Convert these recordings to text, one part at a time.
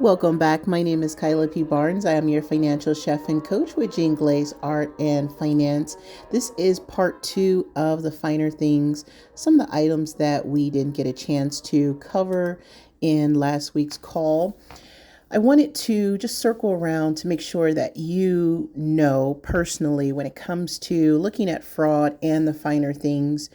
Welcome back. My name is Kyla P. Barnes. I am your financial chef and coach with Jean Glaze Art and Finance. This is part two of the finer things, some of the items that we didn't get a chance to cover in last week's call. I wanted to just circle around to make sure that you know personally when it comes to looking at fraud and the finer things,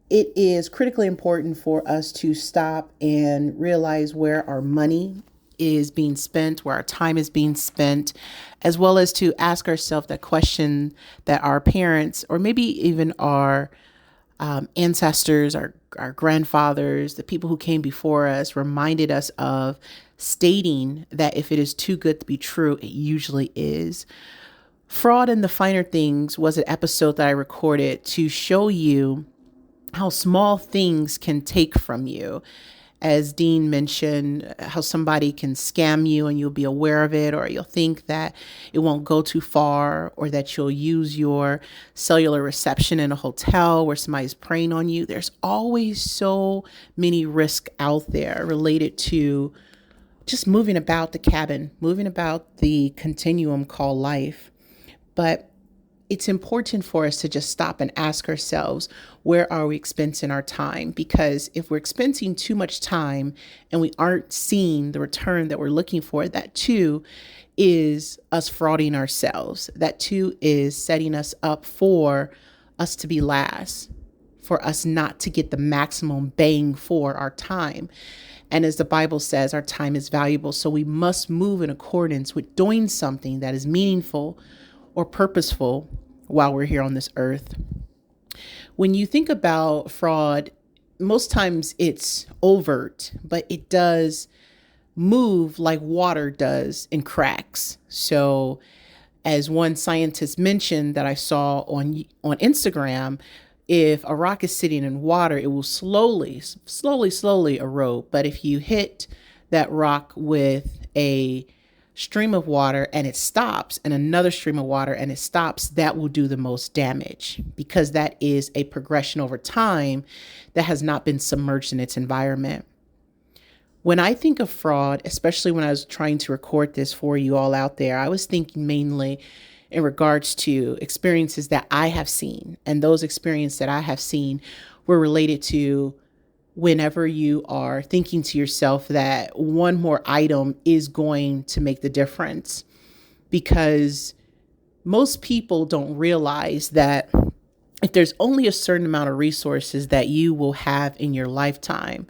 it is critically important for us to stop and realize where our money is being spent, where our time is being spent, as well as to ask ourselves that question that our parents or maybe even our ancestors, our grandfathers, the people who came before us reminded us of, stating that if it is too good to be true, it usually is. Fraud and the Finer Things was an episode that I recorded to show you how small things can take from you. As Dean mentioned, how somebody can scam you and you'll be aware of it, or you'll think that it won't go too far, or that you'll use your cellular reception in a hotel where somebody's preying on you. There's always so many risks out there related to just moving about the cabin, moving about the continuum called life. But it's important for us to just stop and ask ourselves, where are we expensing our time? Because if we're expensing too much time and we aren't seeing the return that we're looking for, that too is us frauding ourselves. That too is setting us up for us to be last, for us not to get the maximum bang for our time. And as the Bible says, our time is valuable. So we must move in accordance with doing something that is meaningful or purposeful while we're here on this earth. When you think about fraud, most times it's overt, but it does move like water does in cracks. So as one scientist mentioned that I saw on Instagram, if a rock is sitting in water, it will slowly erode. But if you hit that rock with a stream of water and it stops, and another stream of water and it stops, that will do the most damage, because that is a progression over time that has not been submerged in its environment. When I think of fraud, especially when I was trying to record this for you all out there, I was thinking mainly in regards to experiences that I have seen. And those experiences that I have seen were related to whenever you are thinking to yourself that one more item is going to make the difference. Because most people don't realize that if there's only a certain amount of resources that you will have in your lifetime,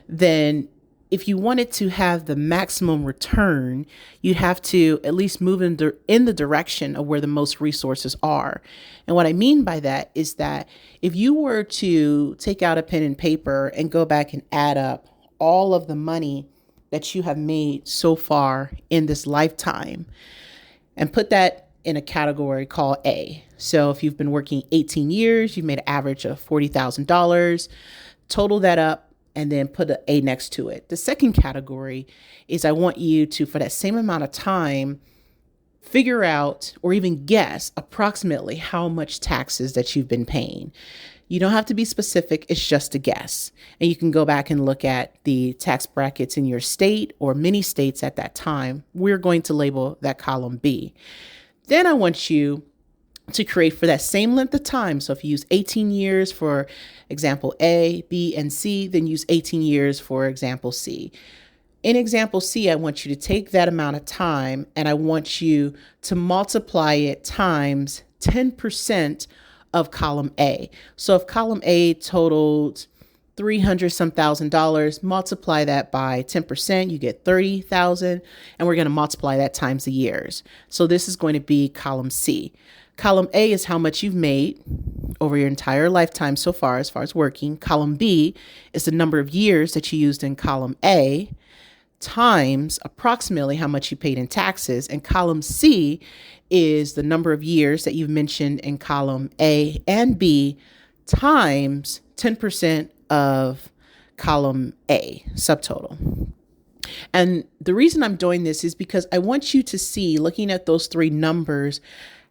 then if you wanted to have the maximum return, you have to at least move in the direction of where the most resources are. And what I mean by that is that if you were to take out a pen and paper and go back and add up all of the money that you have made so far in this lifetime and put that in a category called A. So if you've been working 18 years, you've made an average of $40,000, total that up, and then put an A next to it. The second category is I want you to, for that same amount of time, figure out or even guess approximately how much taxes that you've been paying. You don't have to be specific. It's just a guess. And you can go back and look at the tax brackets in your state or many states at that time. We're going to label that column B. Then I want you to create for that same length of time. So if you use 18 years for example A, B, and C, then use 18 years for example C. In example C, I want you to take that amount of time and I want you to multiply it times 10% of column A. So if column A totaled $300 thousand, multiply that by 10%, you get 30,000, and we're going to multiply that times the years. So this is going to be column C. Column A is how much you've made over your entire lifetime so far as working. Column B is the number of years that you used in column A times approximately how much you paid in taxes. And column C is the number of years that you've mentioned in column A and B times 10% of column A subtotal. And the reason I'm doing this is because I want you to see, looking at those three numbers,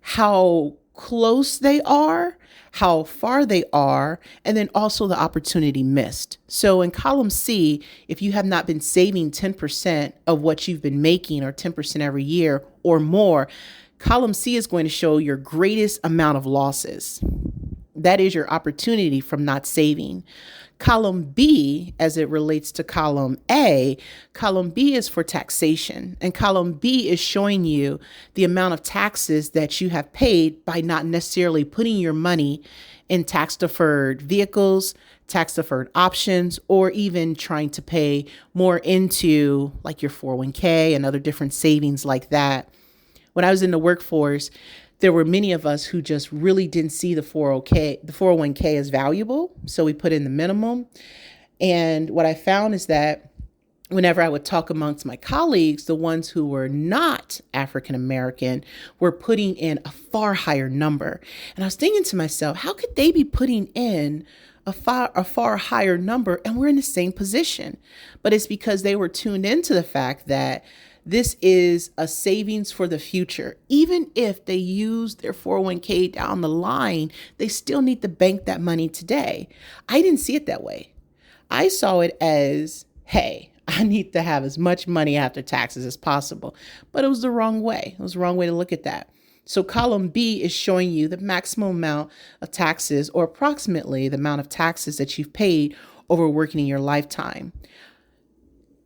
how close they are, how far they are, and then also the opportunity missed. So in column C, if you have not been saving 10% of what you've been making, or 10% every year or more, column C is going to show your greatest amount of losses. That is your opportunity from not saving. Column B, as it relates to column A, column B is for taxation. And column B is showing you the amount of taxes that you have paid by not necessarily putting your money in tax deferred vehicles, tax deferred options, or even trying to pay more into like your 401k and other different savings like that. When I was in the workforce, there were many of us who just really didn't see the 401k as valuable. So we put in the minimum. And what I found is that whenever I would talk amongst my colleagues, the ones who were not African American were putting in a far higher number. And I was thinking to myself, how could they be putting in a far higher number and we're in the same position? But it's because they were tuned into the fact that this is a savings for the future. Even if they use their 401k down the line, they still need to bank that money today. I didn't see it that way. I saw it as, hey, I need to have as much money after taxes as possible. But it was the wrong way. It was the wrong way to look at that. So column B is showing you the maximum amount of taxes, or approximately the amount of taxes that you've paid over working in your lifetime.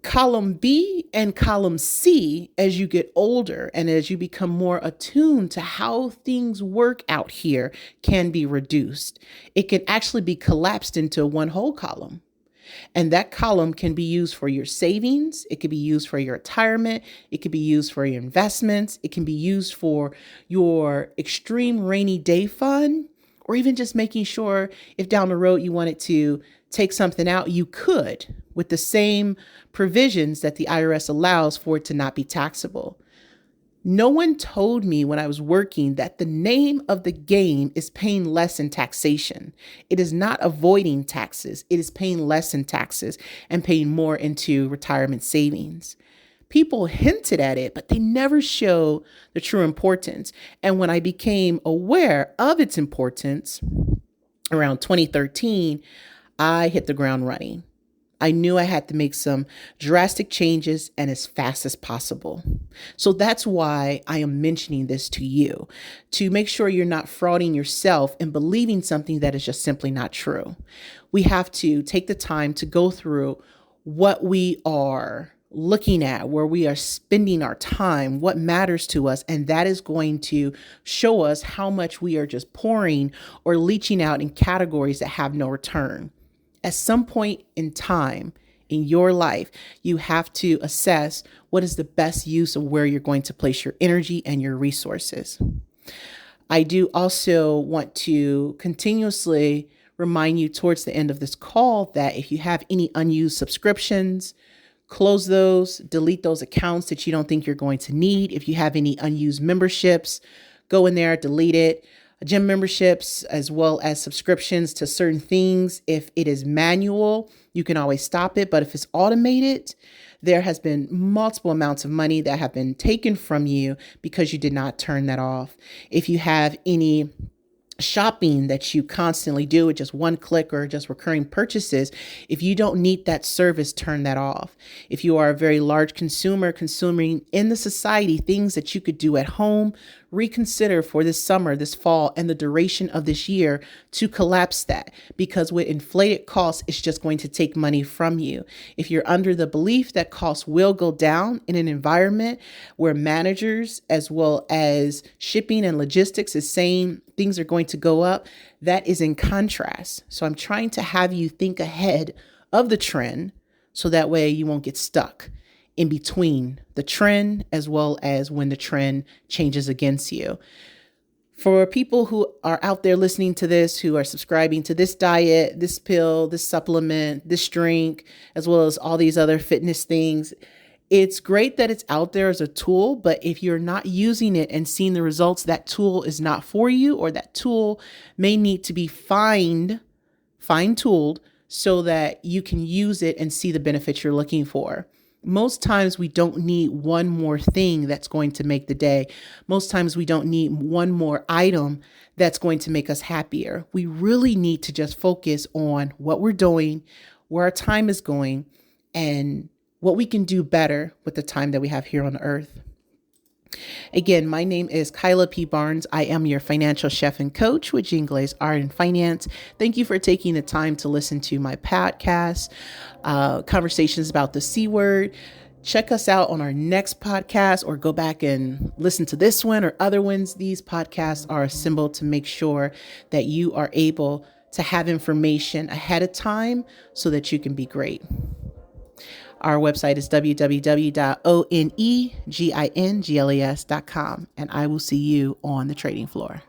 Column B and column C, as you get older and as you become more attuned to how things work out here, can be reduced. It can actually be collapsed into one whole column. And that column can be used for your savings. It could be used for your retirement. It could be used for your investments. It can be used for your extreme rainy day fund, or even just making sure if down the road you wanted to take something out, you could, with the same provisions that the IRS allows for it to not be taxable. No one told me when I was working that the name of the game is paying less in taxation. It is not avoiding taxes. It is paying less in taxes and paying more into retirement savings. People hinted at it, but they never show the true importance. And when I became aware of its importance around 2013, I hit the ground running. I knew I had to make some drastic changes and as fast as possible. So that's why I am mentioning this to you, to make sure you're not frauding yourself and believing something that is just simply not true. We have to take the time to go through what we are looking at, where we are spending our time, what matters to us. And that is going to show us how much we are just pouring or leaching out in categories that have no return. At some point in time in your life, you have to assess what is the best use of where you're going to place your energy and your resources. I do also want to continuously remind you towards the end of this call that if you have any unused subscriptions, close those, delete those accounts that you don't think you're going to need. If you have any unused memberships, go in there, delete it. Gym memberships, as well as subscriptions to certain things. If it is manual, you can always stop it. But if it's automated, there has been multiple amounts of money that have been taken from you because you did not turn that off. If you have any shopping that you constantly do with just one click or just recurring purchases, if you don't need that service, turn that off. If you are a very large consumer consuming in the society things that you could do at home, reconsider for this summer, this fall, and the duration of this year to collapse that, because with inflated costs, it's just going to take money from you. If you're under the belief that costs will go down in an environment where managers as well as shipping and logistics is saying things are going to go up, that is in contrast. So I'm trying to have you think ahead of the trend so that way you won't get stuck in between the trend as well as when the trend changes against you. For people who are out there listening to this, who are subscribing to this diet, this pill, this supplement, this drink, as well as all these other fitness things, it's great that it's out there as a tool, but if you're not using it and seeing the results, that tool is not for you, or that tool may need to be fine-tuned so that you can use it and see the benefits you're looking for. Most times we don't need one more thing that's going to make the day. Most times we don't need one more item that's going to make us happier. We really need to just focus on what we're doing, where our time is going, and what we can do better with the time that we have here on earth. Again, my name is Kyla P. Barnes. I am your financial chef and coach with Jean Glaze Art and Finance. Thank you for taking the time to listen to my podcast, conversations about the C word. Check us out on our next podcast or go back and listen to this one or other ones. These podcasts are assembled to make sure that you are able to have information ahead of time so that you can be great. Our website is www.oneginglas.com, and I will see you on the trading floor.